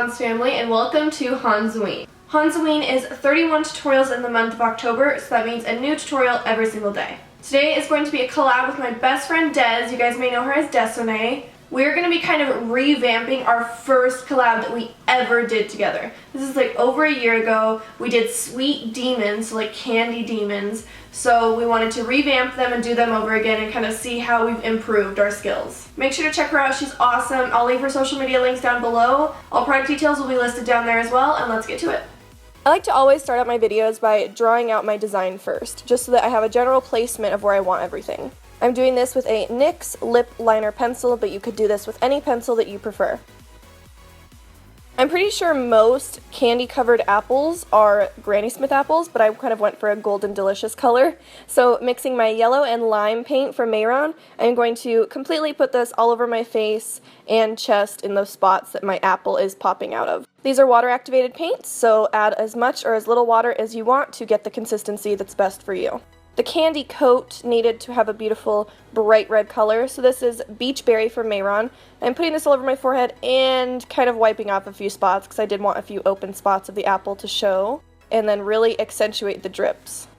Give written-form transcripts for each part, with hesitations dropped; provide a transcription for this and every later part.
Hanz family, and welcome to HANZOWEEN. HANZOWEEN is 31 tutorials in the month of October, so that means a new tutorial every single day. Today is going to be a collab with my best friend Des. You guys may know her as Dehsonae. We're going to be kind of revamping our first collab that we ever did together. This is like over a year ago. We did sweet demons, so like candy demons. So we wanted to revamp them and do them over again and kind of see how we've improved our skills. Make sure to check her out. She's awesome. I'll leave her social media links down below. All product details will be listed down there as well, and let's get to it. I like to always start out my videos by drawing out my design first, just so that I have a general placement of where I want everything. I'm doing this with a NYX lip liner pencil, but you could do this with any pencil that you prefer. I'm pretty sure most candy-covered apples are Granny Smith apples, but I kind of went for a golden delicious color. So mixing my yellow and lime paint from Mehron, I'm going to completely put this all over my face and chest in those spots that my apple is popping out of. These are water-activated paints, so add as much or as little water as you want to get the consistency that's best for you. The candy coat needed to have a beautiful bright red color, so this is Beech Berry from Mehron. I'm putting this all over my forehead and kind of wiping off a few spots because I did want a few open spots of the apple to show, and then really accentuate the drips.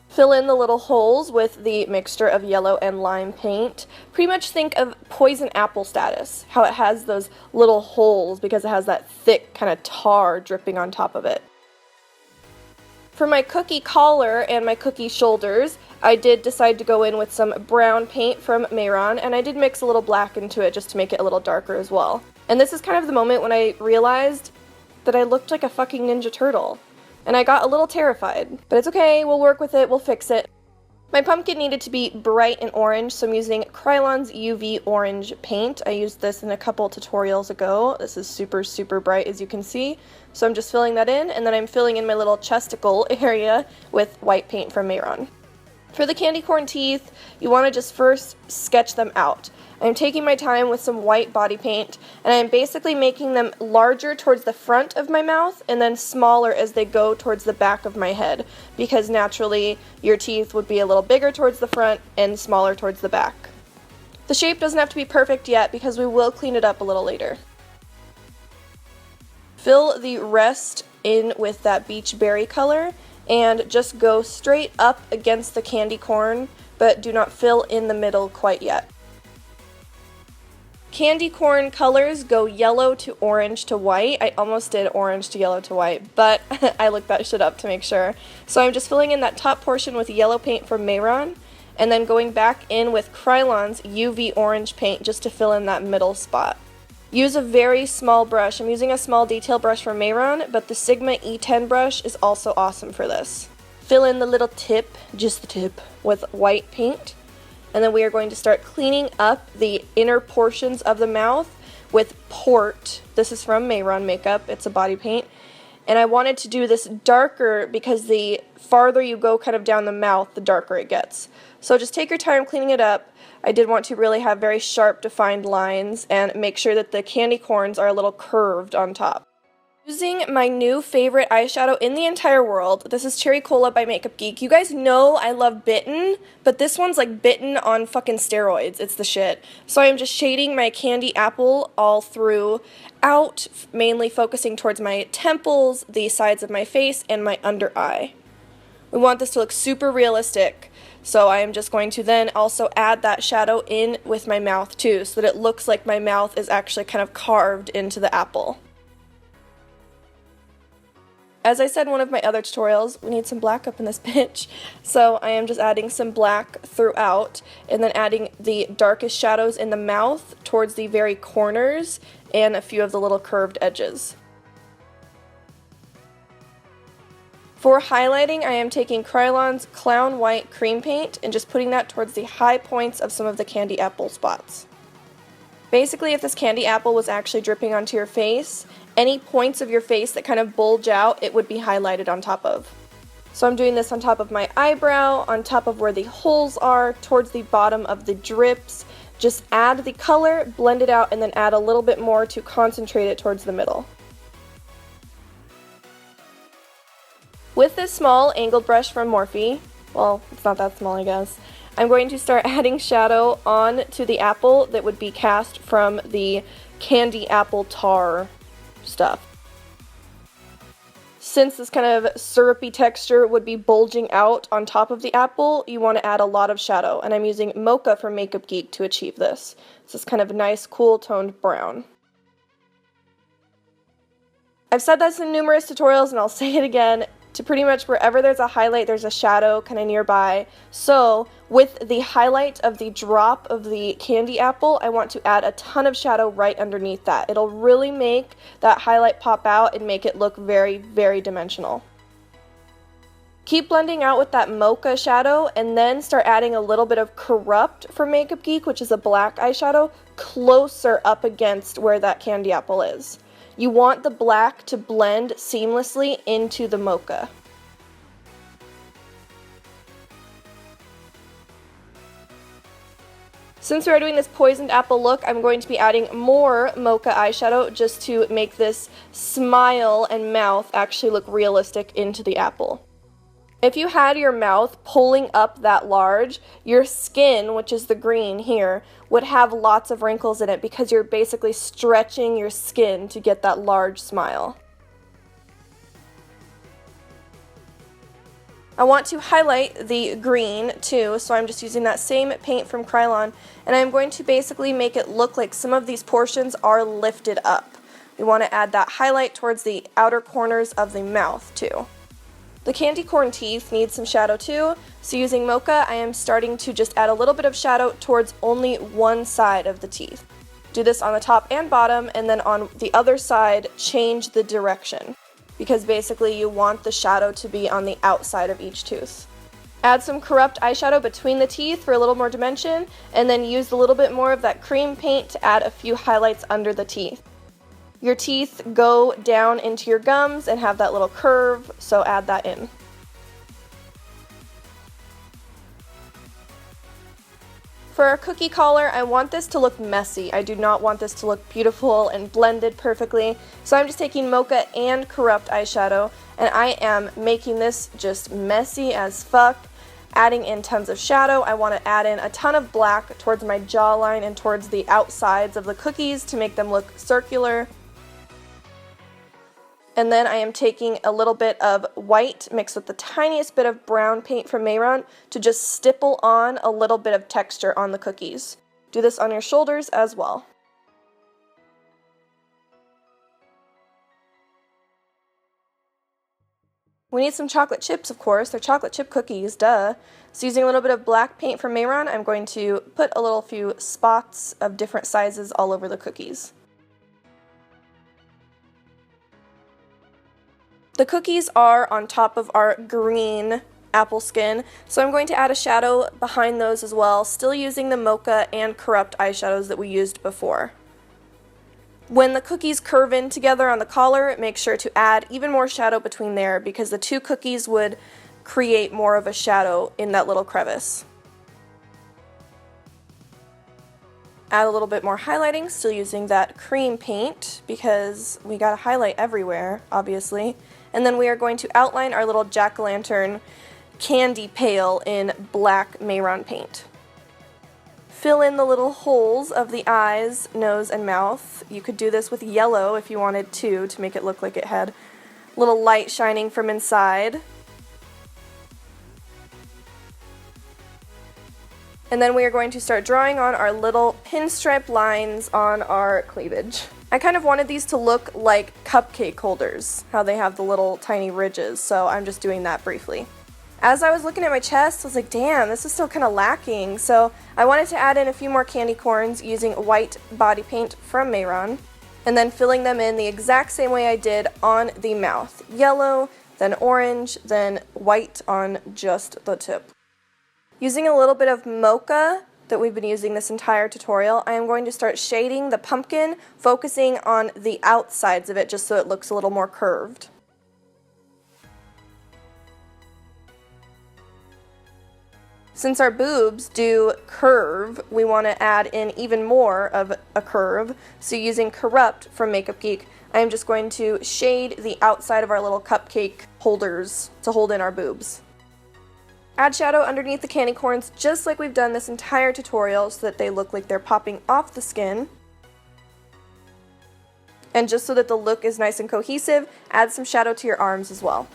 Fill in the little holes with the mixture of yellow and lime paint. Pretty much think of poison apple status, how it has those little holes because it has that thick kind of tar dripping on top of it. For my cookie collar and my cookie shoulders, I did decide to go in with some brown paint from Mehron, and I did mix a little black into it just to make it a little darker as well. And this is kind of the moment when I realized that I looked like a fucking Ninja Turtle. And I got a little terrified. But it's okay, we'll work with it, we'll fix it. My pumpkin needed to be bright and orange, so I'm using Krylon's UV orange paint. I used this in a couple tutorials ago. This is super, super bright, as you can see. So I'm just filling that in, and then I'm filling in my little chesticle area with white paint from Mehron. For the candy corn teeth, you want to just first sketch them out. I'm taking my time with some white body paint, and I'm basically making them larger towards the front of my mouth and then smaller as they go towards the back of my head, because naturally your teeth would be a little bigger towards the front and smaller towards the back. The shape doesn't have to be perfect yet because we will clean it up a little later. Fill the rest in with that beech berry color and just go straight up against the candy corn, but do not fill in the middle quite yet. Candy corn colors go yellow to orange to white. I almost did orange to yellow to white, but I looked that shit up to make sure. So I'm just filling in that top portion with yellow paint from Mehron, and then going back in with Krylon's UV orange paint just to fill in that middle spot. Use a very small brush. I'm using a small detail brush from Mehron, but the Sigma E10 brush is also awesome for this. Fill in the little tip, just the tip, with white paint. And then we are going to start cleaning up the inner portions of the mouth with Port. This is from Mehron Makeup. It's a body paint. And I wanted to do this darker because the farther you go kind of down the mouth, the darker it gets. So just take your time cleaning it up. I did want to really have very sharp defined lines and make sure that the candy corns are a little curved on top. Using my new favorite eyeshadow in the entire world, this is Cherry Cola by Makeup Geek. You guys know I love Bitten, but this one's like Bitten on fucking steroids. It's the shit. So I'm just shading my candy apple all throughout, mainly focusing towards my temples, the sides of my face, and my under eye. We want this to look super realistic, so I am just going to then also add that shadow in with my mouth too, so that it looks like my mouth is actually kind of carved into the apple. As I said in one of my other tutorials, we need some black up in this bitch, so I am just adding some black throughout, and then adding the darkest shadows in the mouth towards the very corners and a few of the little curved edges. For highlighting, I am taking Krylon's Clown White Cream Paint and just putting that towards the high points of some of the candy apple spots. Basically, if this candy apple was actually dripping onto your face, any points of your face that kind of bulge out, it would be highlighted on top of. So I'm doing this on top of my eyebrow, on top of where the holes are, towards the bottom of the drips. Just add the color, blend it out, and then add a little bit more to concentrate it towards the middle. With this small angled brush from Morphe, well, it's not that small I guess, I'm going to start adding shadow on to the apple that would be cast from the candy apple tar stuff. Since this kind of syrupy texture would be bulging out on top of the apple, you want to add a lot of shadow, and I'm using Mocha from Makeup Geek to achieve this. It's this kind of nice, cool toned brown. I've said this in numerous tutorials, and I'll say it again. To pretty much wherever there's a highlight, there's a shadow kind of nearby. So with the highlight of the drop of the candy apple, I want to add a ton of shadow right underneath that. It'll really make that highlight pop out and make it look very, very dimensional. Keep blending out with that Mocha shadow and then start adding a little bit of Corrupt from Makeup Geek, which is a black eyeshadow, closer up against where that candy apple is. You want the black to blend seamlessly into the Mocha. Since we're doing this poisoned apple look, I'm going to be adding more Mocha eyeshadow just to make this smile and mouth actually look realistic into the apple. If you had your mouth pulling up that large, your skin, which is the green here, would have lots of wrinkles in it because you're basically stretching your skin to get that large smile. I want to highlight the green too, so I'm just using that same paint from Krylon, and I'm going to basically make it look like some of these portions are lifted up. We want to add that highlight towards the outer corners of the mouth too. The candy corn teeth need some shadow too, so using Mocha, I am starting to just add a little bit of shadow towards only one side of the teeth. Do this on the top and bottom, and then on the other side, change the direction, because basically you want the shadow to be on the outside of each tooth. Add some Corrupt eyeshadow between the teeth for a little more dimension, and then use a little bit more of that cream paint to add a few highlights under the teeth. Your teeth go down into your gums and have that little curve, so add that in. For our cookie collar, I want this to look messy. I do not want this to look beautiful and blended perfectly, so I'm just taking Mocha and Corrupt eyeshadow, and I am making this just messy as fuck. Adding in tons of shadow. I want to add in a ton of black towards my jawline and towards the outsides of the cookies to make them look circular. And then I am taking a little bit of white mixed with the tiniest bit of brown paint from Mehron to just stipple on a little bit of texture on the cookies. Do this on your shoulders as well. We need some chocolate chips, of course. They're chocolate chip cookies, duh. So using a little bit of black paint from Mehron, I'm going to put a few spots of different sizes all over the cookies. The cookies are on top of our green apple skin, so I'm going to add a shadow behind those as well, still using the Mocha and Corrupt eyeshadows that we used before. When the cookies curve in together on the collar, make sure to add even more shadow between there because the two cookies would create more of a shadow in that little crevice. Add a little bit more highlighting, still using that cream paint because we gotta highlight everywhere, obviously. And then we are going to outline our little jack-o'-lantern candy pail in black Mehron paint. Fill in the little holes of the eyes, nose, and mouth. You could do this with yellow if you wanted to make it look like it had a little light shining from inside. And then we are going to start drawing on our little pinstripe lines on our cleavage. I kind of wanted these to look like cupcake holders, how they have the little tiny ridges, so I'm just doing that briefly. As I was looking at my chest, I was like, damn, this is still kind of lacking, so I wanted to add in a few more candy corns using white body paint from Mehron, and then filling them in the exact same way I did on the mouth. Yellow, then orange, then white on just the tip. Using a little bit of Mocha that we've been using this entire tutorial, I am going to start shading the pumpkin, focusing on the outsides of it just so it looks a little more curved. Since our boobs do curve, we want to add in even more of a curve, so using Corrupt from Makeup Geek, I am just going to shade the outside of our little cupcake holders to hold in our boobs. Add shadow underneath the candy corns just like we've done this entire tutorial so that they look like they're popping off the skin. And just so that the look is nice and cohesive, add some shadow to your arms as well.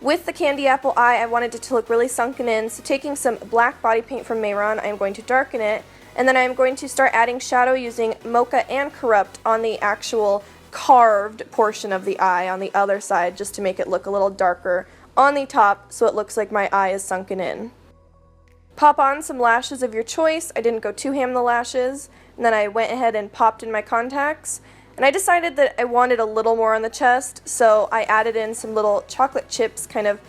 With the candy apple eye, I wanted it to look really sunken in, so taking some black body paint from Mehron, I am going to darken it, and then I am going to start adding shadow using Mocha and Corrupt on the actual carved portion of the eye on the other side, just to make it look a little darker on the top so it looks like my eye is sunken in. Pop on some lashes of your choice. I didn't go too ham the lashes, and then I went ahead and popped in my contacts. And I decided that I wanted a little more on the chest, so I added in some little chocolate chips kind of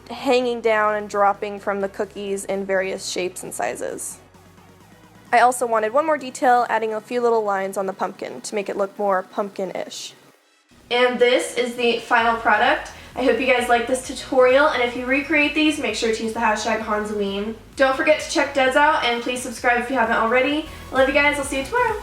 hanging down and dropping from the cookies in various shapes and sizes. I also wanted one more detail, adding a few little lines on the pumpkin to make it look more pumpkin-ish. And this is the final product. I hope you guys like this tutorial, and if you recreate these, make sure to use the hashtag HANZOWEEN. Don't forget to check Des out, and please subscribe if you haven't already. I love you guys. I'll see you tomorrow.